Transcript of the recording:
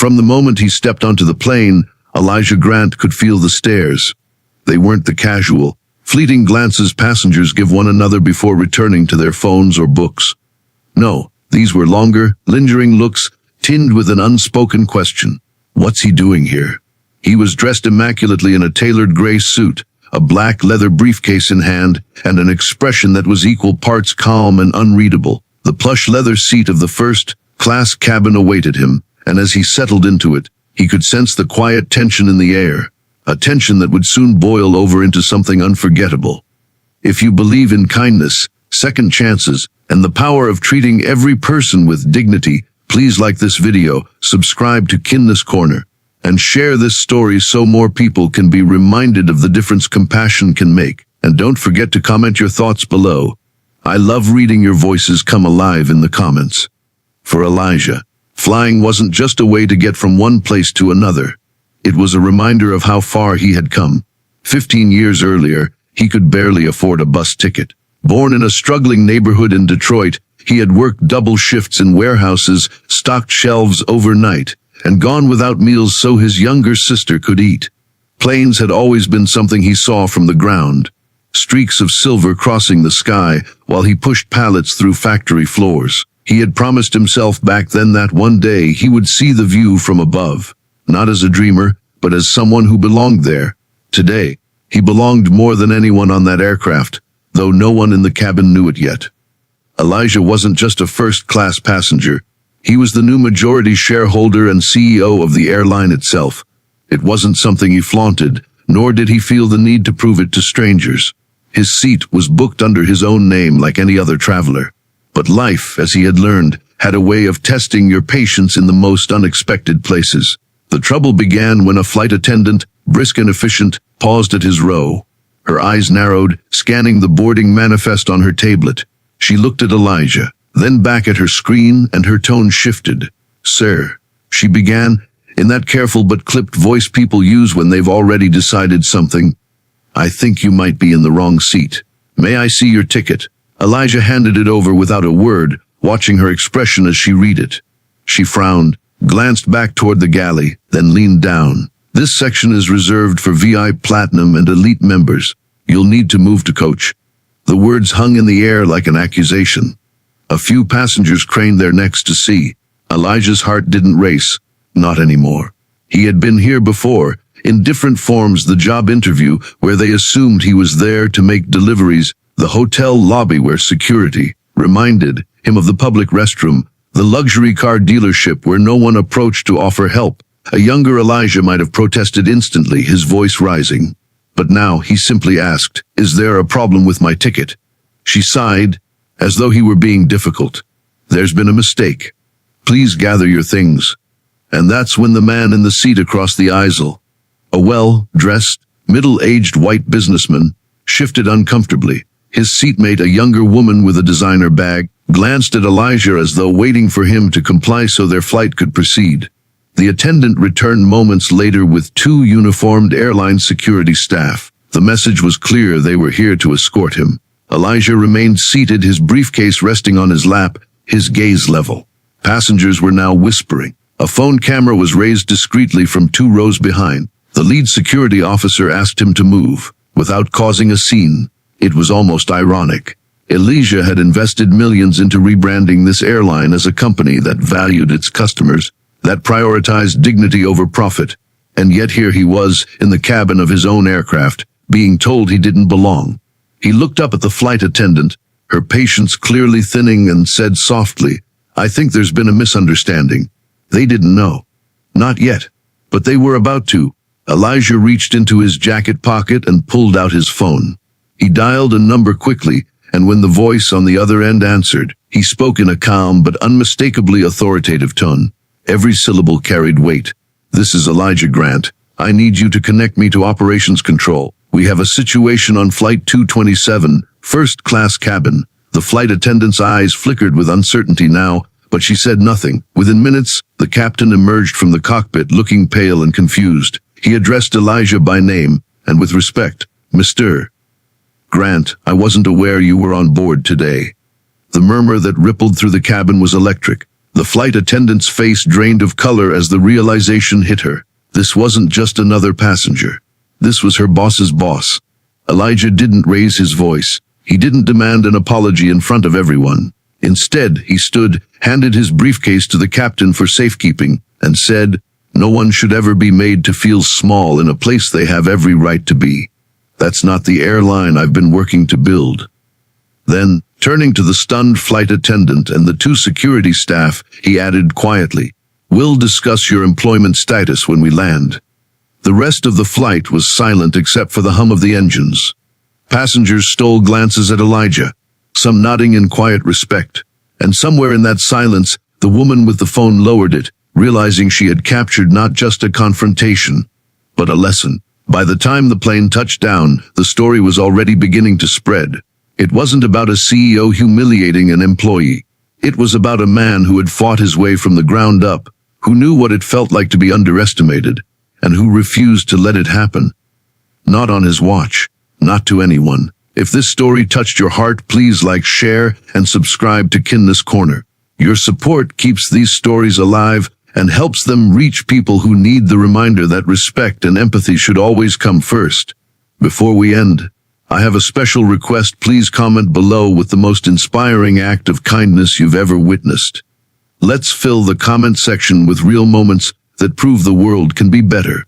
From the moment he stepped onto the plane, Elijah Grant could feel the stares. They weren't the casual, fleeting glances passengers give one another before returning to their phones or books. No, these were longer, lingering looks, tinged with an unspoken question. What's he doing here? He was dressed immaculately in a tailored gray suit, a black leather briefcase in hand, and an expression that was equal parts calm and unreadable. The plush leather seat of the first-class cabin awaited him, and as he settled into it, he could sense the quiet tension in the air, a tension that would soon boil over into something unforgettable. If you believe in kindness, second chances, and the power of treating every person with dignity, please like this video, subscribe to Kindness Corner, and share this story so more people can be reminded of the difference compassion can make. And don't forget to comment your thoughts below. I love reading your voices come alive in the comments. For Elijah, flying wasn't just a way to get from one place to another. It was a reminder of how far he had come. 15 years earlier, he could barely afford a bus ticket. Born in a struggling neighborhood in Detroit, he had worked double shifts in warehouses, stocked shelves overnight, and gone without meals so his younger sister could eat. Planes had always been something he saw from the ground, streaks of silver crossing the sky while he pushed pallets through factory floors. He had promised himself back then that one day he would see the view from above, not as a dreamer, but as someone who belonged there. Today, he belonged more than anyone on that aircraft, though no one in the cabin knew it yet. Elijah wasn't just a first-class passenger. He was the new majority shareholder and CEO of the airline itself. It wasn't something he flaunted, nor did he feel the need to prove it to strangers. His seat was booked under his own name like any other traveler. But life, as he had learned, had a way of testing your patience in the most unexpected places. The trouble began when a flight attendant, brisk and efficient, paused at his row. Her eyes narrowed, scanning the boarding manifest on her tablet. She looked at Elijah, then back at her screen, and her tone shifted. "Sir," she began, in that careful but clipped voice people use when they've already decided something. "I think you might be in the wrong seat. May I see your ticket?" Elijah handed it over without a word, watching her expression as she read it. She frowned, glanced back toward the galley, then leaned down. "This section is reserved for VI Platinum and Elite members. You'll need to move to coach." The words hung in the air like an accusation. A few passengers craned their necks to see. Elijah's heart didn't race. Not anymore. He had been here before, in different forms: the job interview, where they assumed he was there to make deliveries; the hotel lobby where security reminded him of the public restroom; the luxury car dealership where no one approached to offer help. A younger Elijah might have protested instantly, his voice rising. But now he simply asked, "Is there a problem with my ticket?" She sighed, as though he were being difficult. "There's been a mistake. Please gather your things." And that's when the man in the seat across the aisle, a well-dressed, middle-aged white businessman, shifted uncomfortably. His seatmate, a younger woman with a designer bag, glanced at Elijah as though waiting for him to comply so their flight could proceed. The attendant returned moments later with two uniformed airline security staff. The message was clear: they were here to escort him. Elijah remained seated, his briefcase resting on his lap, his gaze level. Passengers were now whispering. A phone camera was raised discreetly from 2 rows behind. The lead security officer asked him to move, without causing a scene. It was almost ironic. Elijah had invested millions into rebranding this airline as a company that valued its customers, that prioritized dignity over profit. And yet here he was, in the cabin of his own aircraft, being told he didn't belong. He looked up at the flight attendant, her patience clearly thinning, and said softly, "I think there's been a misunderstanding." They didn't know. Not yet. But they were about to. Elijah reached into his jacket pocket and pulled out his phone. He dialed a number quickly, and when the voice on the other end answered, he spoke in a calm but unmistakably authoritative tone. Every syllable carried weight. "This is Elijah Grant. I need you to connect me to operations control. We have a situation on Flight 227, first-class cabin." The flight attendant's eyes flickered with uncertainty now, but she said nothing. Within minutes, the captain emerged from the cockpit looking pale and confused. He addressed Elijah by name, and with respect, "Mr. Grant, I wasn't aware you were on board today." The murmur that rippled through the cabin was electric. The flight attendant's face drained of color as the realization hit her. This wasn't just another passenger. This was her boss's boss. Elijah didn't raise his voice. He didn't demand an apology in front of everyone. Instead, he stood, handed his briefcase to the captain for safekeeping, and said, "No one should ever be made to feel small in a place they have every right to be. That's not the airline I've been working to build." Then, turning to the stunned flight attendant and the two security staff, he added quietly, "We'll discuss your employment status when we land." The rest of the flight was silent except for the hum of the engines. Passengers stole glances at Elijah, some nodding in quiet respect, and somewhere in that silence, the woman with the phone lowered it, realizing she had captured not just a confrontation, but a lesson. By the time the plane touched down, the story was already beginning to spread. It wasn't about a CEO humiliating an employee. It was about a man who had fought his way from the ground up, who knew what it felt like to be underestimated, and who refused to let it happen. Not on his watch, not to anyone. If this story touched your heart, please like, share, and subscribe to Kindness Corner. Your support keeps these stories alive and helps them reach people who need the reminder that respect and empathy should always come first. Before we end, I have a special request. Please comment below with the most inspiring act of kindness you've ever witnessed. Let's fill the comment section with real moments that prove the world can be better.